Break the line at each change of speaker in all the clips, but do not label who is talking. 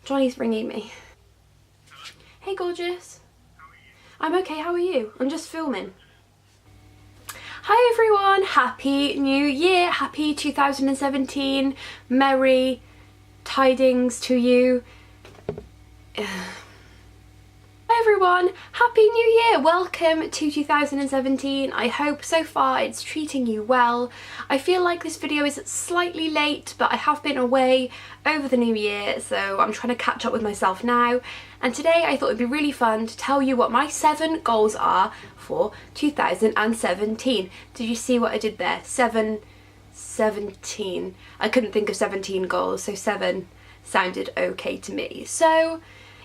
Johnny's ringing me. Hey gorgeous. I'm okay, how are you? I'm just filming. Hi everyone, happy new year, happy 2017, merry tidings to you. Hi everyone, happy new year, welcome to 2017. I hope so far it's treating you well. I feel like this video is slightly late, but I have been away over the new year, so I'm trying to catch up with myself now. And today I thought it'd be really fun to tell you what my 7 goals are for 2017. Did you see what I did there? 17. I couldn't think of 17 goals, so 7 sounded okay to me. So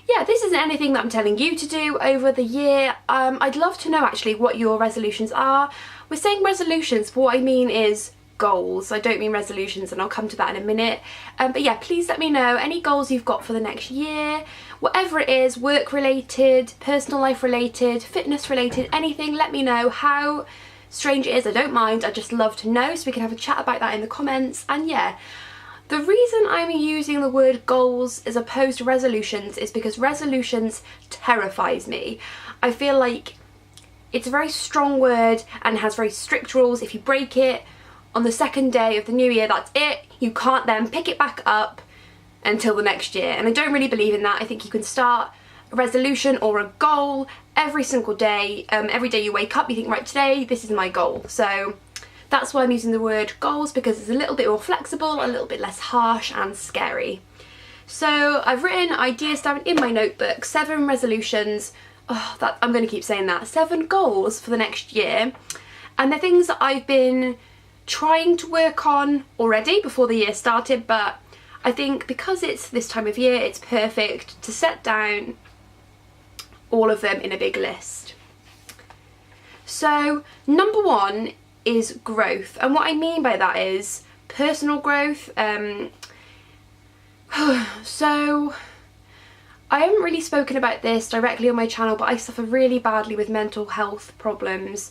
yeah, this isn't anything that I'm telling you to do over the year. I'd love to know actually what your resolutions are. We're saying resolutions, but what I mean is goals. I don't mean resolutions, and I'll come to that in a minute. But yeah, please let me know any goals you've got for the next year, whatever it is, work related, personal life related, fitness related, anything. Let me know. How strange it is, I don't mind. I just love to know, so we can have a chat about that in the comments. And yeah, the reason I'm using the word goals as opposed to resolutions is because resolutions terrifies me. I feel like it's a very strong word and has very strict rules. If you break it on the second day of the new year, that's it. You can't then pick it back up until the next year. And I don't really believe in that. I think you can start a resolution or a goal every single day. Every day you wake up, you think, right, today, this is my goal. So that's why I'm using the word goals, because it's a little bit more flexible, a little bit less harsh and scary. So I've written ideas down in my notebook, 7 resolutions. Oh, I'm going to keep saying that. 7 goals for the next year. And they're things that I've been trying to work on already before the year started, but I think because it's this time of year, it's perfect to set down all of them in a big list. So number 1 is growth, and what I mean by that is personal growth. So I haven't really spoken about this directly on my channel, but I suffer really badly with mental health problems,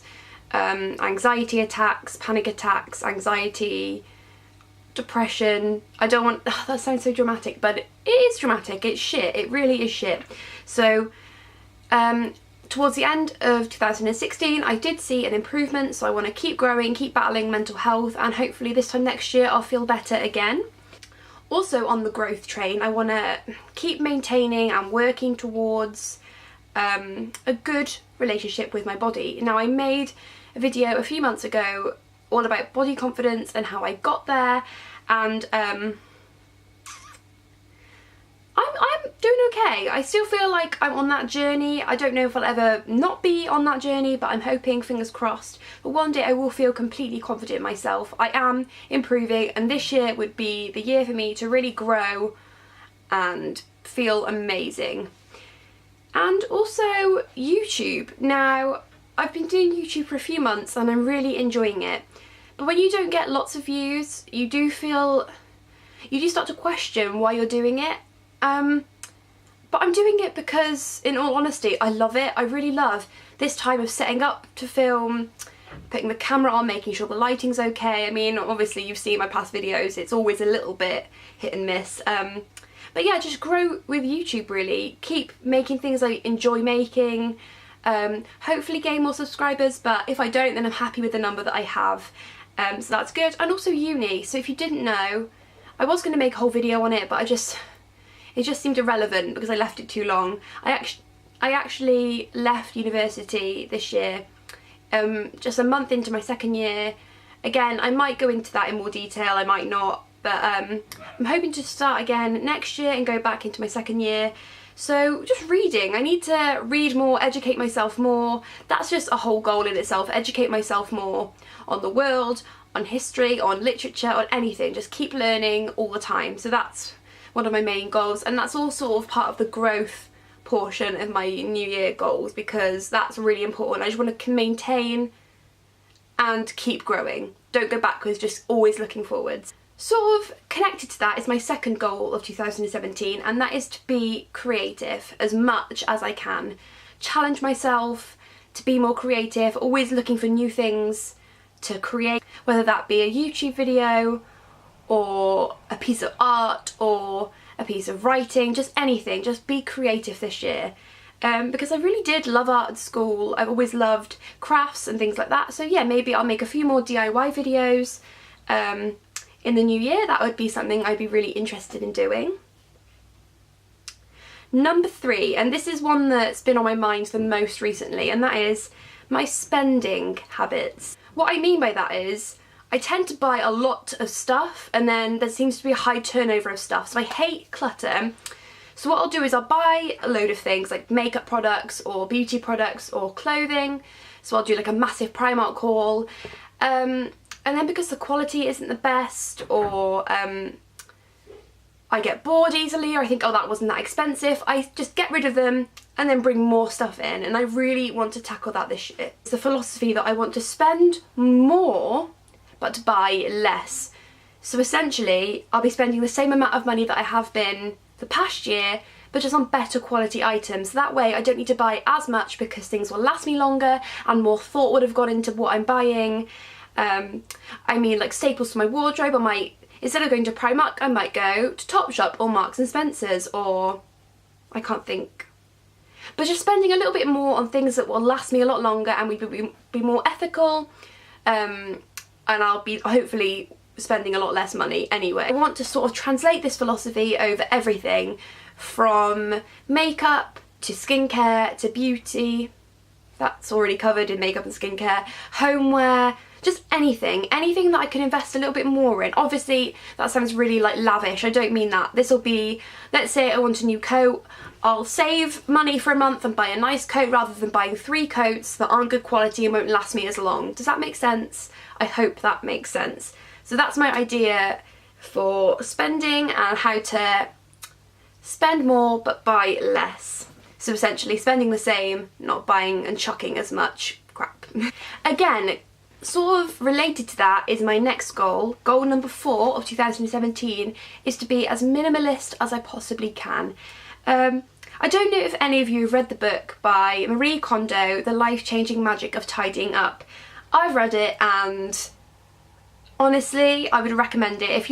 anxiety attacks, panic attacks, anxiety, depression. I don't want, that sounds so dramatic, but it is dramatic, it's shit, it really is shit. So towards the end of 2016 I did see an improvement, so I want to keep growing, keep battling mental health, and hopefully this time next year I'll feel better again. Also on the growth train, I want to keep maintaining and working towards a good relationship with my body. Now, I made a video a few months ago all about body confidence and how I got there, and I'm doing okay. I still feel like I'm on that journey. I don't know if I'll ever not be on that journey, but I'm hoping, fingers crossed, but one day I will feel completely confident in myself. I am improving, and this year would be the year for me to really grow and feel amazing. And also YouTube. Now, I've been doing YouTube for a few months and I'm really enjoying it, but when you don't get lots of views, you do start to question why you're doing it. But I'm doing it because, in all honesty, I love it. I really love this time of setting up to film, putting the camera on, making sure the lighting's okay. I mean, obviously you've seen my past videos, it's always a little bit hit and miss. But yeah, just grow with YouTube really. Keep making things I enjoy making. Hopefully gain more subscribers, but if I don't, then I'm happy with the number that I have. So that's good. And also uni. So if you didn't know, I was going to make a whole video on it, but it just seemed irrelevant because I left it too long. I actually left university this year, just a month into my second year. Again, I might go into that in more detail, I might not, but I'm hoping to start again next year and go back into my second year. So just reading. I need to read more, educate myself more. That's just a whole goal in itself, educate myself more on the world, on history, on literature, on anything. Just keep learning all the time. So that's one of my main goals, and that's all sort of part of the growth portion of my new year goals, because that's really important. I just want to maintain and keep growing. Don't go backwards, just always looking forwards. Sort of connected to that is my second goal of 2017, and that is to be creative as much as I can. Challenge myself to be more creative, always looking for new things to create, whether that be a YouTube video or a piece of art or a piece of writing, just anything. Just be creative this year. Because I really did love art at school. I've always loved crafts and things like that. So yeah, maybe I'll make a few more DIY videos in the new year. That would be something I'd be really interested in doing. Number 3, and this is one that's been on my mind the most recently, and that is my spending habits. What I mean by that is I tend to buy a lot of stuff and then there seems to be a high turnover of stuff, so I hate clutter. So what I'll do is I'll buy a load of things like makeup products or beauty products or clothing. So I'll do like a massive Primark haul. And then because the quality isn't the best, or I get bored easily, or I think, oh, that wasn't that expensive, I just get rid of them and then bring more stuff in. And I really want to tackle that this year. It's the philosophy that I want to spend more but buy less. So essentially I'll be spending the same amount of money that I have been the past year, but just on better quality items. That way I don't need to buy as much because things will last me longer and more thought would have gone into what I'm buying. I mean, like staples to my wardrobe, I might, instead of going to Primark, I might go to Topshop or Marks and Spencer's, or I can't think. But just spending a little bit more on things that will last me a lot longer and we be more ethical, and I'll be hopefully spending a lot less money anyway. I want to sort of translate this philosophy over everything from makeup to skincare to beauty. That's already covered in makeup and skincare. Homeware, just anything that I can invest a little bit more in. Obviously that sounds really like lavish, I don't mean that. This will be, let's say I want a new coat, I'll save money for a month and buy a nice coat rather than buying 3 coats that aren't good quality and won't last me as long. Does that make sense? I hope that makes sense. So that's my idea for spending and how to spend more but buy less. So essentially spending the same, not buying and chucking as much crap. Again, sort of related to that is my next goal. Goal number 4 of 2017 is to be as minimalist as I possibly can. I don't know if any of you have read the book by Marie Kondo, The Life-Changing Magic of Tidying Up. I've read it and honestly I would recommend it. If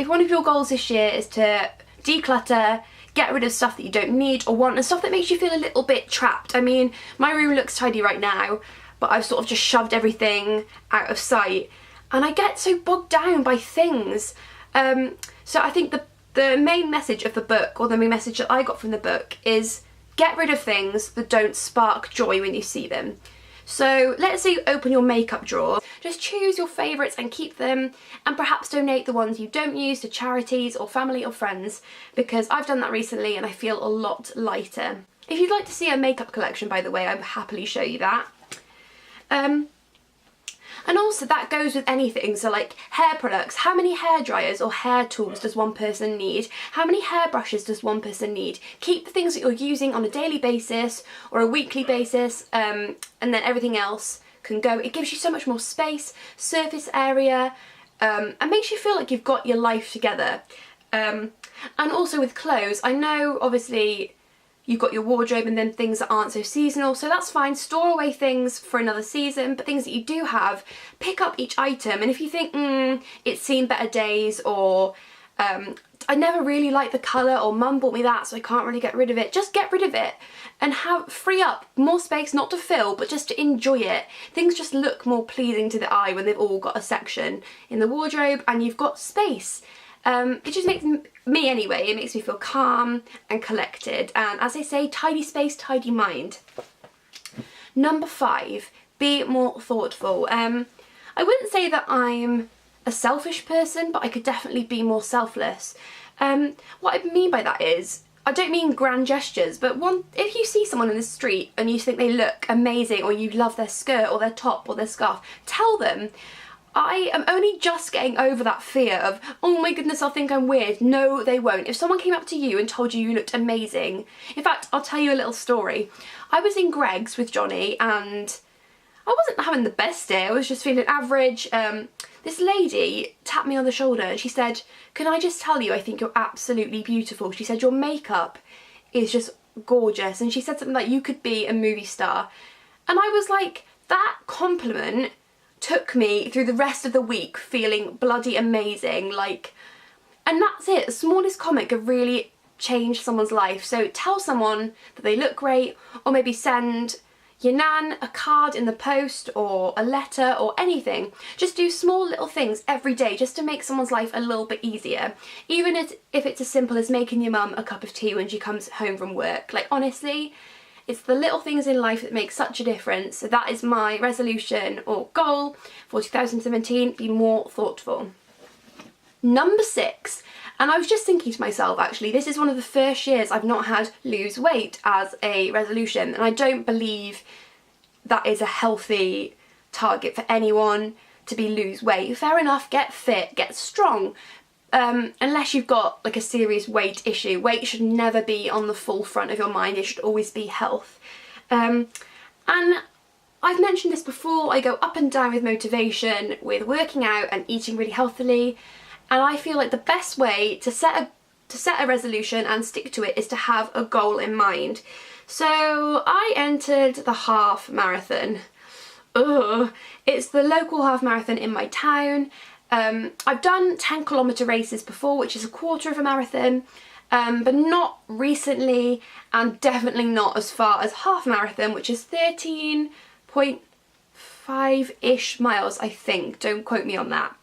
one of your goals this year is to declutter, get rid of stuff that you don't need or want, and stuff that makes you feel a little bit trapped. I mean, my room looks tidy right now, but I've sort of just shoved everything out of sight and I get so bogged down by things. So I think the main message of the book, or the main message that I got from the book, is get rid of things that don't spark joy when you see them. So let's say you open your makeup drawer, just choose your favourites and keep them, and perhaps donate the ones you don't use to charities or family or friends, because I've done that recently and I feel a lot lighter. If you'd like to see a makeup collection, by the way, I would happily show you that. And also that goes with anything, so like hair products. How many hair dryers or hair tools does one person need? How many hair brushes does one person need? Keep the things that you're using on a daily basis or a weekly basis, and then everything else can go. It gives you so much more space, surface area, and makes you feel like you've got your life together. And also with clothes, I know obviously you've got your wardrobe and then things that aren't so seasonal, so that's fine. Store away things for another season, but things that you do have, pick up each item. And if you think, it's seen better days, or I never really liked the colour, or mum bought me that so I can't really get rid of it, just get rid of it and free up more space, not to fill but just to enjoy it. Things just look more pleasing to the eye when they've all got a section in the wardrobe and you've got space. It just makes me anyway, it makes me feel calm and collected, and as they say, tidy space, tidy mind. Number 5, be more thoughtful. I wouldn't say that I'm a selfish person, but I could definitely be more selfless. What I mean by that is, I don't mean grand gestures, but if you see someone in the street and you think they look amazing, or you love their skirt or their top or their scarf, tell them. I am only just getting over that fear of, oh my goodness, I'll think I'm weird. No, they won't. If someone came up to you and told you you looked amazing, in fact, I'll tell you a little story. I was in Greggs with Johnny and I wasn't having the best day, I was just feeling average. This lady tapped me on the shoulder and she said, can I just tell you, I think you're absolutely beautiful. She said, your makeup is just gorgeous. And she said something like, you could be a movie star. And I was like, that compliment took me through the rest of the week feeling bloody amazing. Like, And that's it. The smallest comment could really change someone's life. So tell someone that they look great, or maybe send your nan a card in the post or a letter or anything. Just do small little things every day just to make someone's life a little bit easier. Even if it's as simple as making your mum a cup of tea when she comes home from work. Like, honestly, it's the little things in life that make such a difference. So that is my resolution or goal for 2017, be more thoughtful. Number 6, and I was just thinking to myself, actually, this is one of the first years I've not had lose weight as a resolution, and I don't believe that is a healthy target for anyone to be lose weight. Fair enough, get fit, get strong, unless you've got like a serious weight issue. Weight should never be on the forefront of your mind, it should always be health. And I've mentioned this before, I go up and down with motivation with working out and eating really healthily. And I feel like the best way to set a resolution and stick to it is to have a goal in mind. So I entered the half marathon. It's the local half marathon in my town. I've done 10-kilometre races before, which is a quarter of a marathon, but not recently, and definitely not as far as half marathon, which is 13.5-ish miles, I think. Don't quote me on that.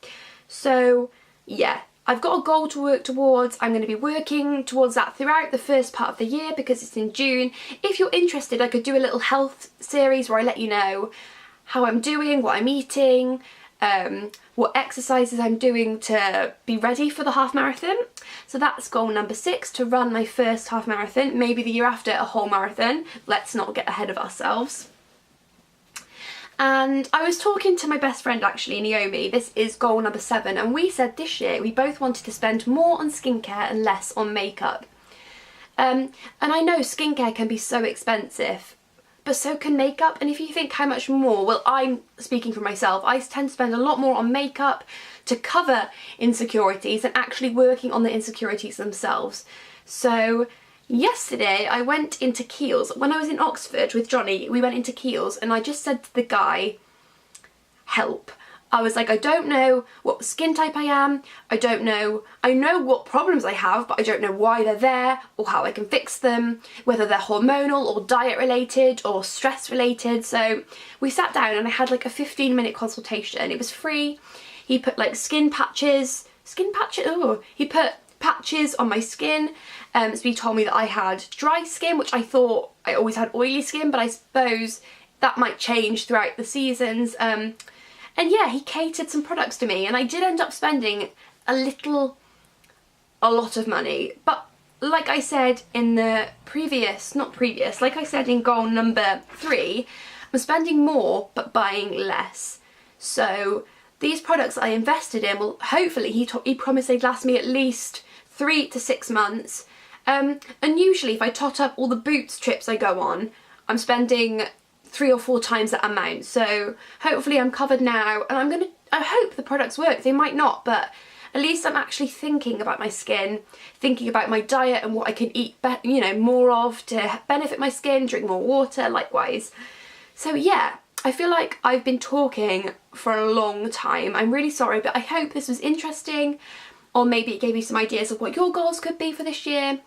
So yeah, I've got a goal to work towards. I'm going to be working towards that throughout the first part of the year because it's in June. If you're interested, I could do a little health series where I let you know how I'm doing, what I'm eating, what exercises I'm doing to be ready for the half marathon. So that's goal number 6, to run my first half marathon, maybe the year after a whole marathon. Let's not get ahead of ourselves. And I was talking to my best friend actually, Naomi, this is goal number 7, and we said this year we both wanted to spend more on skincare and less on makeup. And I know skincare can be so expensive, but so can makeup, and if you think how much more, well, I'm speaking for myself, I tend to spend a lot more on makeup to cover insecurities than actually working on the insecurities themselves. So yesterday I went into Kiehl's. When I was in Oxford with Johnny, we went into Kiehl's and I just said to the guy, help. I was like, I don't know what skin type I am, I know what problems I have, but I don't know why they're there or how I can fix them, whether they're hormonal or diet related or stress related. So we sat down and I had like a 15-minute consultation. It was free. He put like he put patches on my skin. So he told me that I had dry skin, which I thought I always had oily skin, but I suppose that might change throughout the seasons. And yeah, he catered some products to me, and I did end up spending a lot of money. But like I said in the like I said in goal number 3, I'm spending more but buying less. So these products I invested in will hopefully, he promised they'd last me at least 3 to 6 months. And usually if I tot up all the Boots trips I go on, I'm spending 3 or 4 times that amount. So hopefully I'm covered now, and I hope the products work. They might not, but at least I'm actually thinking about my skin, thinking about my diet and what I can eat more of to benefit my skin, drink more water likewise. So yeah, I feel like I've been talking for a long time. I'm really sorry, but I hope this was interesting, or maybe it gave you some ideas of what your goals could be for this year.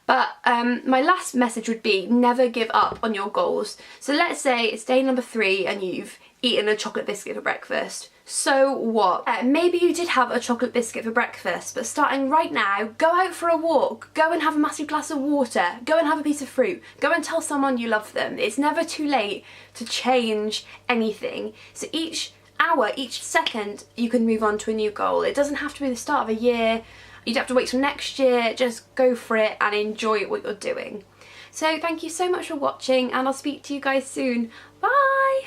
But my last message would be, never give up on your goals. So let's say it's day number 3 and you've eaten a chocolate biscuit for breakfast. So what? Maybe you did have a chocolate biscuit for breakfast, but starting right now, go out for a walk, go and have a massive glass of water, go and have a piece of fruit, go and tell someone you love them. It's never too late to change anything. So each hour, each second, you can move on to a new goal. It doesn't have to be the start of a year. You'd have to wait till next year. Just go for it and enjoy what you're doing. So thank you so much for watching, and I'll speak to you guys soon. Bye!